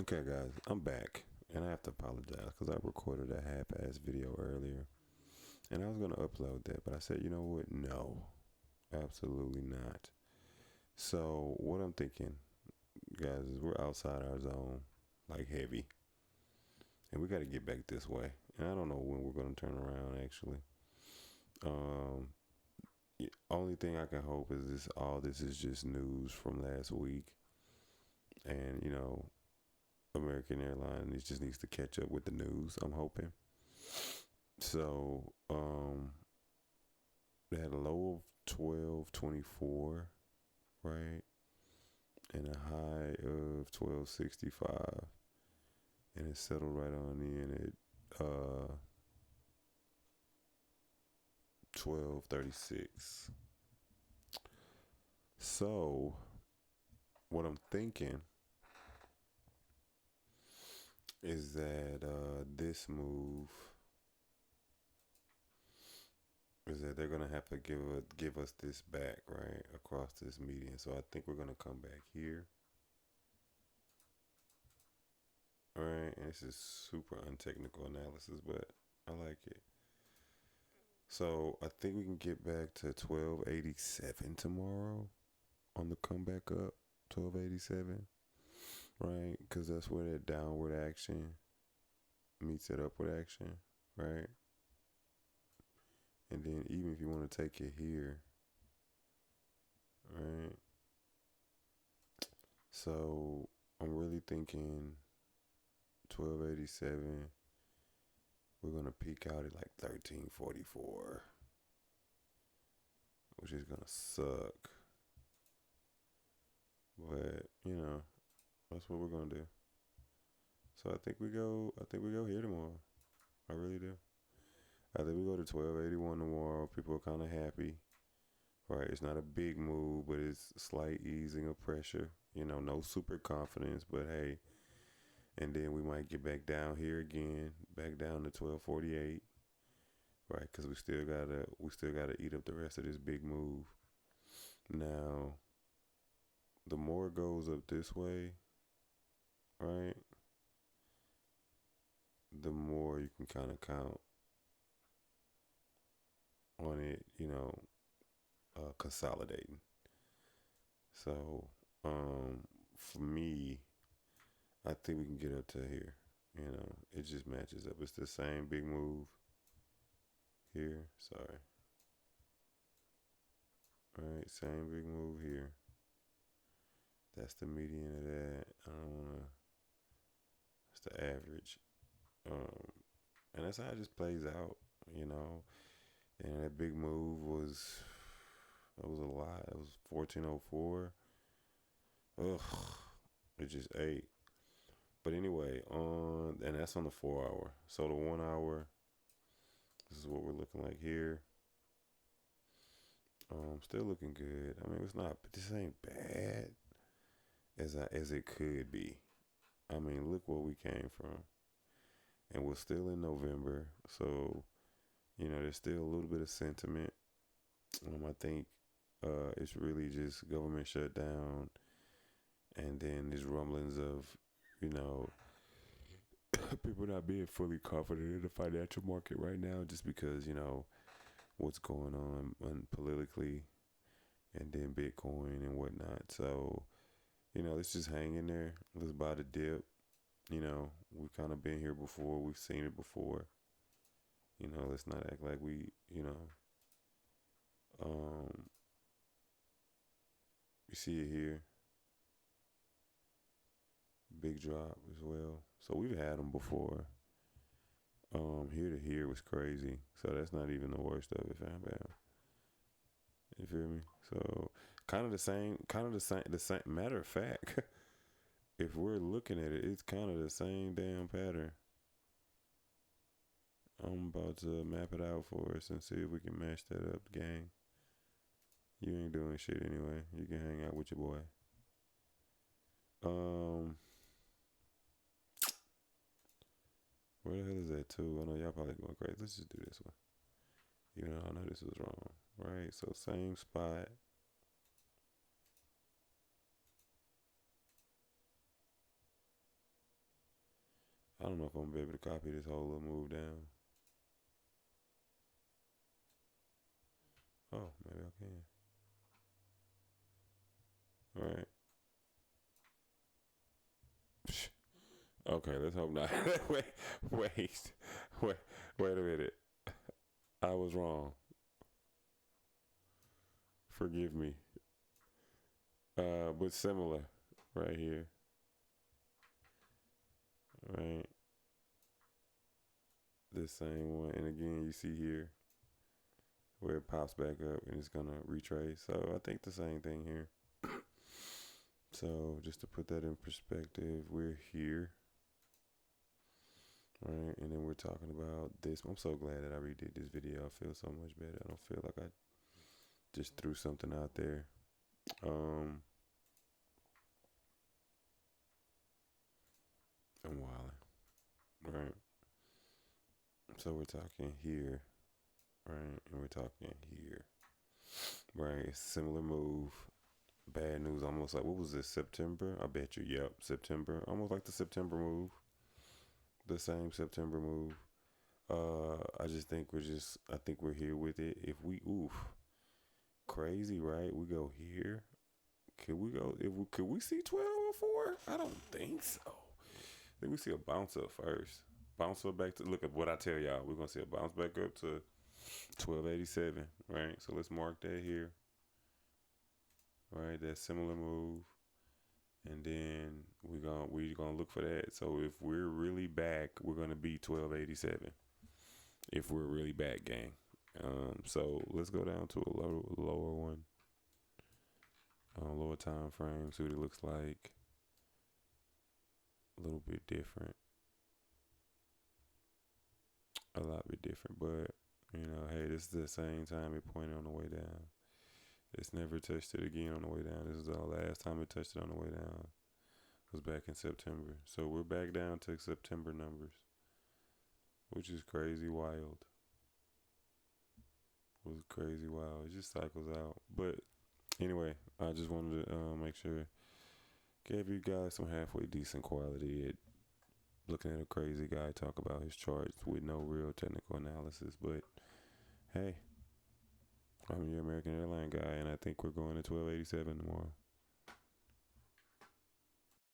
Okay, guys, I'm back, and I have to apologize because I recorded a half-ass video earlier, and I was gonna upload that, but I said, you know what? No, absolutely not. So what I'm thinking, guys, is we're outside our zone, like heavy, and we got to get back this way. And I don't know when we're gonna turn around. Actually, um, only thing I can hope is this. All this is just news from last week, and American Airlines just needs to catch up with the news. I'm hoping. So, they had a low of 1224, right? And a high of 1265. And it settled right on in at 1236. So, what I'm thinking is that this move is that they're gonna have to give us this back, right, across this median. So I think we're gonna come back here. All right, and this is super untechnical analysis, but I like it. So I think we can get back to 1287 tomorrow on the comeback up. 1287, right? Because that's where that downward action meets that upward action, right? And then even if you want to take it here, right? So I'm really thinking 1287. We're gonna peak out at like 1344, which is gonna suck. But that's what we're gonna do. So I think we go. I think we go here tomorrow. I really do. I think we go to 1281 tomorrow. People are kind of happy, right? It's not a big move, but it's a slight easing of pressure. No super confidence, but hey. And then we might get back down here again, back down to 1248, right? Because we still gotta eat up the rest of this big move. Now, the more it goes up this way, right? The more you can kind of count on it, consolidating. So, for me, I think we can get up to here. It just matches up. It's the same big move here. Sorry. All right, same big move here. That's the median of that. I don't wanna. That's the average. Um, and that's how it just plays out. You know. And that big move was. That was a lot. It was 1404. Ugh. It just ate. But anyway, and that's on the 4 hour. So the 1 hour, this is what we're looking like here. Still looking good. I mean, it's not. This ain't bad as it could be. I mean, look where we came from, and we're still in November. So there's still a little bit of sentiment. I think it's really just government shutdown, and then these rumblings of you know people not being fully confident in the financial market right now, just because what's going on politically, and then Bitcoin and whatnot. So let's just hang in there. Let's buy the dip. We've kind of been here before. We've seen it before. Let's not act like um, you see it here. Big drop as well. So we've had them before. Here to here was crazy. So that's not even the worst of it, fam. You feel me? So kind of the same. The same. Matter of fact, if we're looking at it, it's kind of the same damn pattern. I'm about to map it out for us and see if we can match that up, gang. You ain't doing shit anyway. You can hang out with your boy. Where the hell is that too? I know y'all probably going crazy. Let's just do this one. I know this was wrong, right? So same spot. I don't know if I'm gonna be able to copy this whole little move down. Oh, maybe I can. All right. Okay, let's hope not. wait, wait, wait, wait a minute. I was wrong. Forgive me. But similar, right here. Right, this same one, and again, you see here where it pops back up and it's gonna retrace. So I think the same thing here. So just to put that in perspective, we're here. All right, and then we're talking about this. I'm so glad that I redid this video. I feel so much better. I don't feel like I just threw something out there. I'm wilding. Right. So we're talking here, right, and we're talking here, right. Similar move. Bad news. Almost like, what was this? September. I bet you. Yep, September. Almost like the September move. The same September move. I just think I think we're here with it. If we, oof, crazy, right? We go here. Could we go? Could we see 1204? I don't think so. I think we see a bounce up first. Bounce up back to, look at what I tell y'all. We're gonna see a bounce back up to 1287, right? So let's mark that here, right? That similar move, and then we're gonna look for that. So if we're really back, we're gonna be 1287. If we're really back, gang. So let's go down to a lower one, lower time frame. See what it looks like. A little bit different, a lot bit different, but hey, this is the same time it pointed on the way down. It's never touched it again on the way down. This is the last time it touched it on the way down. It was back in September. So we're back down to September numbers, which is crazy wild. Was crazy wild. It just cycles out. But anyway, I just wanted to make sure, gave you guys some halfway decent quality at looking at a crazy guy talk about his charts with no real technical analysis. But hey, I'm your American airline guy, and I think we're going to 1287 tomorrow.